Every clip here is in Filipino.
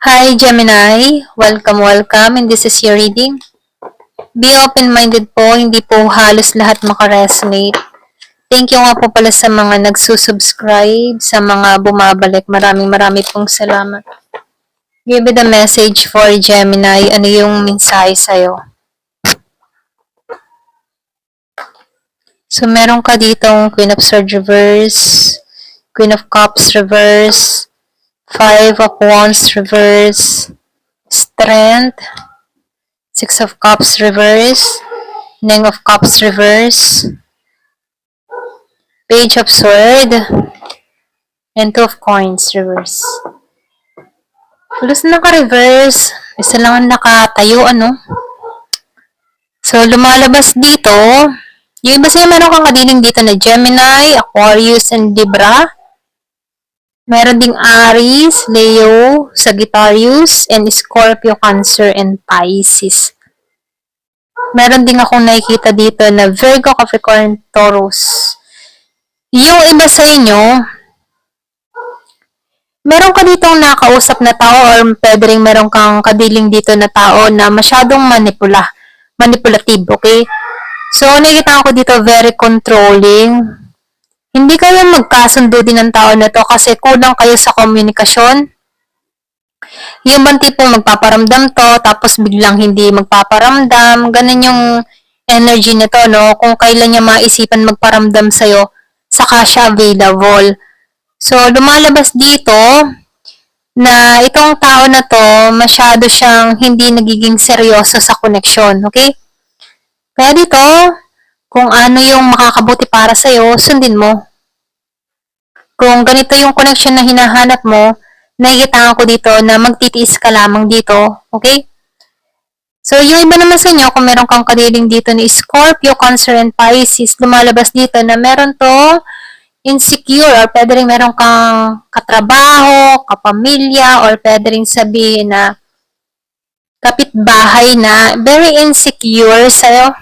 Hi Gemini, welcome and this is your reading. Be open-minded po, hindi po halos lahat makaresonate. Thank you nga po pala sa mga nagsusubscribe, sa mga bumabalik. Maraming pong salamat. Give me the message for Gemini. Ano yung mensahe sa'yo? So meron ka ditong Queen of Swords reverse, Queen of Cups reverse, Five of Wands reverse, Strength, Six of Cups reverse, Nine of Cups reverse, Page of Sword, and Two of Coins reverse. Halos naka-reverse. Isa lang ang nakatayo, ano? So, lumalabas dito. Yung iba sa'yo, meron kang kadiling dito na Gemini, Aquarius, and Libra. Meron ding Aries, Leo, Sagittarius, and Scorpio, Cancer, and Pisces. Meron ding akong nakikita dito na Virgo, Capricorn, Taurus. Yung iba sa inyo, meron ka ditong nakausap na tao or pwede rin meron kang kadiling dito na tao na masyadong manipulative, okay? So, nakikita ko dito very controlling. Hindi kayo magkasundo din ng tao na to kasi kulang kayo sa komunikasyon. Yung bang tipong magpaparamdam to, tapos biglang hindi magpaparamdam. Ganun yung energy nito, no? Kung kailan niya maisipan magparamdam sa'yo, saka siya available. So, lumalabas dito na itong tao na to, masyado siyang hindi nagiging seryoso sa koneksyon, okay? Kaya dito, kung ano yung makakabuti para sa'yo, sundin mo. Kung ganito yung connection na hinahanap mo, nakikita ko dito na magtitiis ka lamang dito, okay? So, yung iba naman sa inyo, kung meron kang kadiling dito ni Scorpio, Cancer, and Pisces, lumalabas dito na meron to insecure or pwede rin meron kang katrabaho, kapamilya, or pwede rin sabihin na kapitbahay na very insecure sa'yo.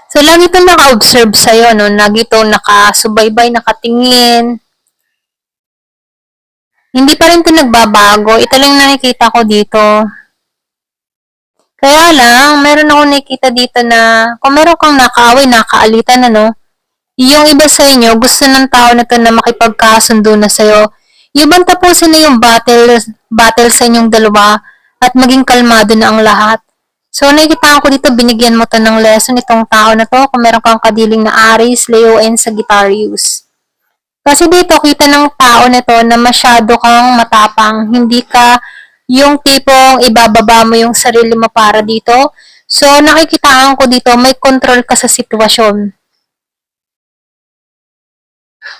So, lagi itong naka-observe sa'yo, no? Lagi itong nakasubaybay, nakatingin. Hindi pa rin ito nagbabago. Ito lang nakikita ko dito. Kaya lang, meron ako nakikita dito na kung meron kang nakaaway, nakaalitan, ano, yung iba sa inyo, gusto ng tao na to na makipagkasundo na sa'yo. Yung bang tapusin na yung battle sa inyong dalawa at maging kalmado na ang lahat. So, nakikita ko dito, binigyan mo to ng lesson itong tao na to kung meron kang kadiling na Aries, Leo, and Sagittarius. Kasi dito, kita ng tao na to na masyado kang matapang. Hindi ka yung tipong ibababa mo yung sarili mo para dito. So, nakikitaan ko dito, may control ka sa sitwasyon.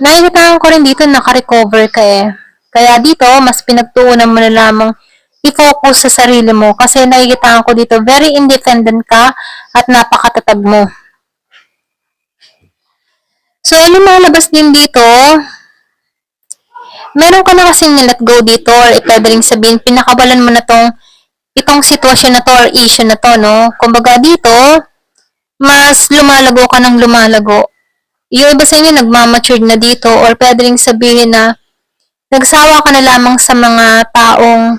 Nakikita ko rin dito naka-recover ka eh. Kaya dito, mas pinagtuunan mo na lamang i-focus sa sarili mo kasi nakikita ko dito very independent ka at napakatatag mo. So, lumalabas din dito, meron ka na kasing nilet go dito or pwede rin sabihin, pinakawalan mo na itong sitwasyon na to or issue na to, no? Kumbaga dito, mas lumalago ka ng lumalago. Yung iba sa inyo nagmamature na dito or pwede rin sabihin na nagsawa ka na lamang sa mga taong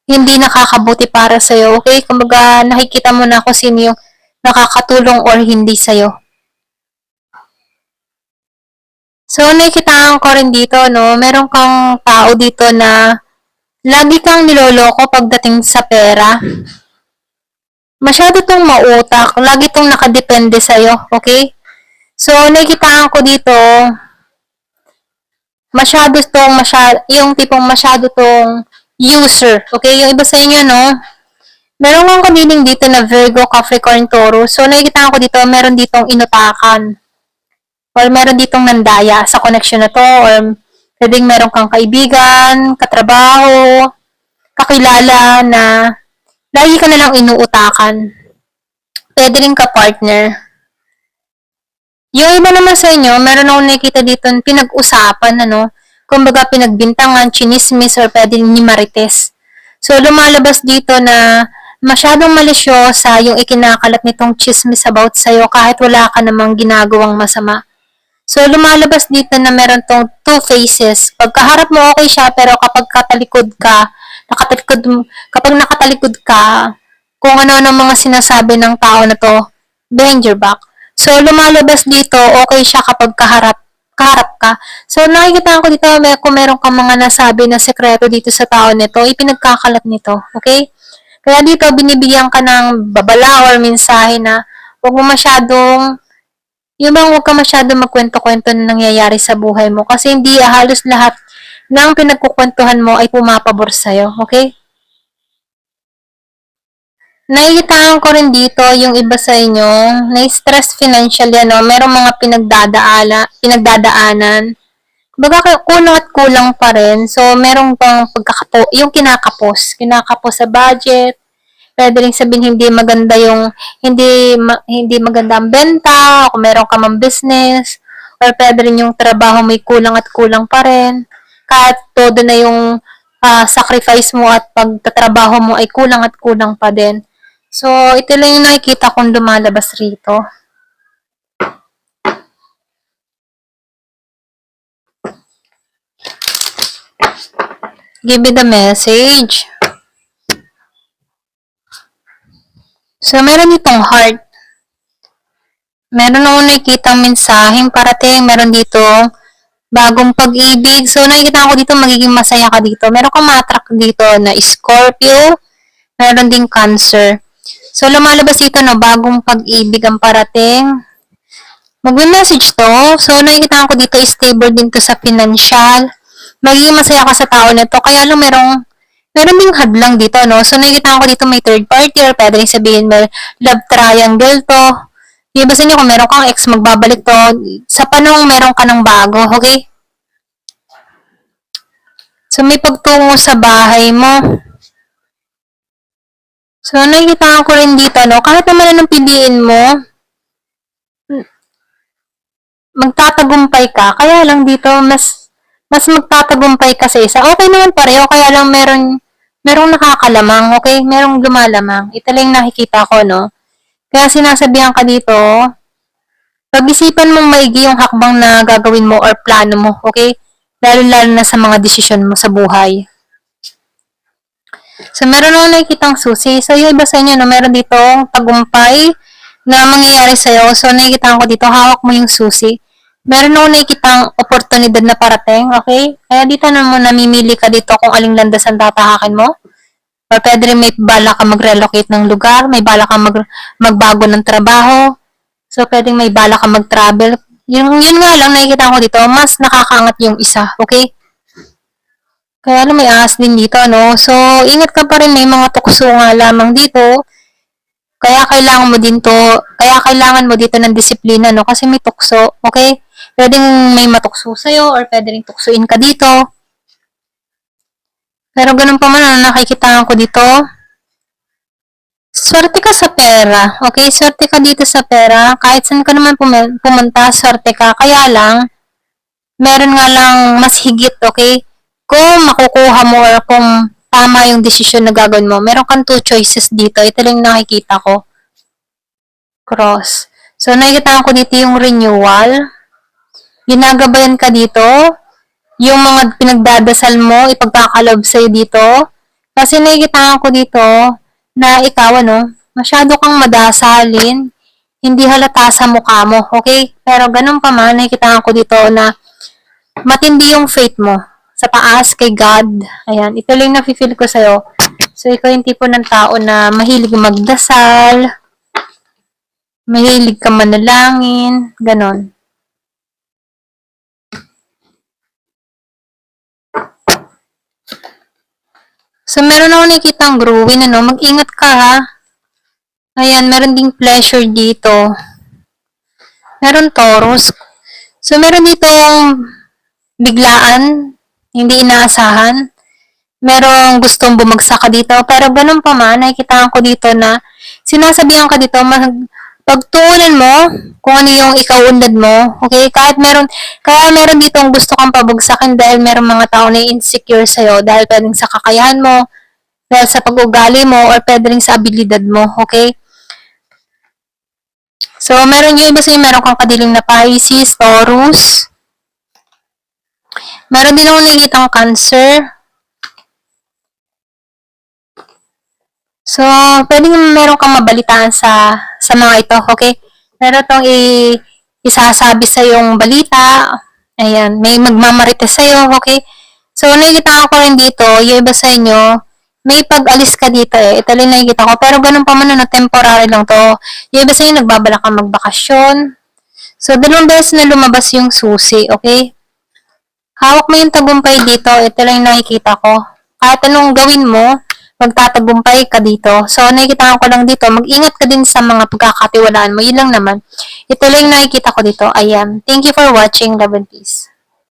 hindi nakakabuti para sa'yo, okay? Kumbaga nakikita mo na kung sino yung nakakatulong or hindi sa'yo. So, nakikitaan ko rin dito, no? Meron kang tao dito na lagi kang niloloko pagdating sa pera. Masyado tong mautak. Lagi tong nakadepende sa'yo, okay? So, nakikitaan ko dito, yung tipong masyado tong user. Okay? Yung iba sa inyo, no? Meron kang kabiling dito na Virgo, Capricorn, Taurus. So, nakikitaan ko dito, meron ditong inutakan. Or meron ditong nandaya sa connection na to. Or pwedeng meron kang kaibigan, katrabaho, kakilala na lagi ka nalang inuutakan. Pwede rin ka-partner. Yung iba naman sa inyo, meron akong nakikita dito pinag-usapan, ano, kumbaga pinagbintangan, chinismis, or pwedeng ni marites. So, lumalabas dito na masyadong malisyosa yung ikinakalat nitong chismis about sa'yo kahit wala ka namang ginagawang masama. So, lumalabas dito na meron tong two faces. Pagkaharap mo, okay siya, pero kapag kapag nakatalikod ka, kung ano-ano mga sinasabi ng tao na to, behind your back. So, lumalabas dito, okay siya kapag kaharap ka. So, nakikita ko dito, kung meron kang mga nasabi na sekreto dito sa tao nito, ipinagkakalat nito. Okay? Kaya dito, binibigyan ka ng babala or mensahe na huwag mo masyadong yung bang huwag ka masyado magkwento-kwento na nangyayari sa buhay mo kasi hindi halos lahat ng pinagkukwentuhan mo ay pumapabor sa'yo, okay? Nakikitaan ko rin dito yung iba sa inyo, na-stress financially, ano, merong mga pinagdadaanan. Baga kulang at kulang pa rin. So, merong pang yung kinakapos sa budget. Pwede rin sabihin hindi maganda ang benta, kung meron ka mang business, or pwede rin yung trabaho may kulang at kulang pa rin. Kahit todo na yung sacrifice mo at pagtatrabaho mo ay kulang at kulang pa din. So, ito lang yung nakikita kong lumalabas rito. Give me the message. So, meron itong heart. Meron akong nakikitang mensaheng parating. Meron dito bagong pag-ibig. So, nakikita ko dito magiging masaya ka dito. Meron kang ma-attract dito na Scorpio. Meron ding Cancer. So, lumalabas dito no, bagong pag-ibig ang parating. Mag-message to. So, nakikita ko dito stable din to sa financial. Magiging masaya ka sa tao nito. Kaya lang meron ding hadlang dito, no? So, nakikita ko dito may third party or pwede rin sabihin may love triangle to. Yung basta nyo kung meron kang ex, magbabalik to. Sa panong meron ka ng bago, okay? So, may pagtungo sa bahay mo. So, nakikita ko rin dito, no? Kahit naman anong piliin mo, magtatagumpay ka. Kaya lang dito, mas magtatagumpay ka sa isa. Okay naman pareho, kaya lang merong nakakalamang, okay? Merong lumalamang. Ito lang nakikita ko, no? Kaya sinasabihan ka dito, pag-isipan mong maigi yung hakbang na gagawin mo or plano mo, okay? Lalo-lalo na sa mga desisyon mo sa buhay. So, meron akong nakikitang susi. So, yung iba sa inyo, no, meron dito tagumpay na mangyayari sa'yo. So, nakikita ko dito, hawak mo yung susi. Meron akong nakikitang oportunidad na parating, okay? Kaya dito naman namimili ka dito kung aling landas ang tatahakin mo. Or pwede rin may bala ka mag-relocate ng lugar, may bala ka magbago ng trabaho. So, pwedeng may bala ka mag-travel. Yun nga lang, nakikita ko dito, mas nakakaangat yung isa, okay? Kaya may ahas din dito, no? So, ingat ka pa rin, may mga tukso nga lamang dito. Kaya kailangan mo dito ng disiplina, no? Kasi may tukso, okay? Pwedeng may matukso sa'yo or pwede rin tuksuin ka dito. Pero ganun pa man, nakikita ko dito. Swerte ka sa pera, okay? Swerte ka dito sa pera. Kahit saan ka naman pumunta, swerte ka. Kaya lang, meron nga lang mas higit, okay? Kung makukuha mo or kung tama yung desisyon na gagawin mo, meron kang two choices dito. Ito lang nakikita ko. Cross. So, nakikita ko dito yung renewal. Ginagabayan ka dito. Yung mga pinagdadasal mo, ipagkakalob sa'yo dito. Kasi nakikita ko dito na ikaw, masyado kang madasalin. Hindi halata sa mukha mo, okay? Pero ganun pa man, nakikita ko dito na matindi yung faith mo sa taas kay God. Ayan, ito lang nafe-feel ko sa'yo. So, ikaw yung tipo ng tao na mahilig magdasal, mahilig ka manalangin, ganon. So, meron ako nakikitang growing, mag-ingat ka ha. Ayan, meron ding pleasure dito. Meron Taurus. So, meron ditong biglaan, hindi inaasahan. Merong gustong bumagsak ka dito. Pero ganun pa man, nakikita ko dito na sinasabihan ka dito, pagtuunan mo kung ano yung ikaw unlad mo. Okay? Kaya meron ditong gusto kang pabagsakin dahil meron mga tao na insecure sa'yo dahil pwedeng sa kakayahan mo, dahil sa pag-ugali mo, or pwede rin sa abilidad mo. Okay? So, meron yung iba sa'yo, meron kang kadiling na Pisces, Taurus. Meron din ako nakikita Cancer. So, pwedeng meron kang mabalitaan sa mga ito, okay? Meron tong isasabi sa yung balita. Ayan, may magmamarites sa'yo, okay? So, nakikita ko rin dito, yung iba sa inyo, may pag-alis ka dito eh. Ito lang nakikita ko. Pero ganun pa man na temporary lang to. Yung iba sa inyo, nagbabala ka magbakasyon. So, 2 beses na lumabas yung susi, okay? Hawak mo yung tagumpay dito. Ito lang yung nakikita ko. Kahit anong gawin mo, magtatagumpay ka dito. So, nakikita ko lang dito, mag-ingat ka din sa mga pagkakatiwalaan mo. Yun lang naman. Ito lang yung nakikita ko dito. Ayan. Thank you for watching. Love and peace.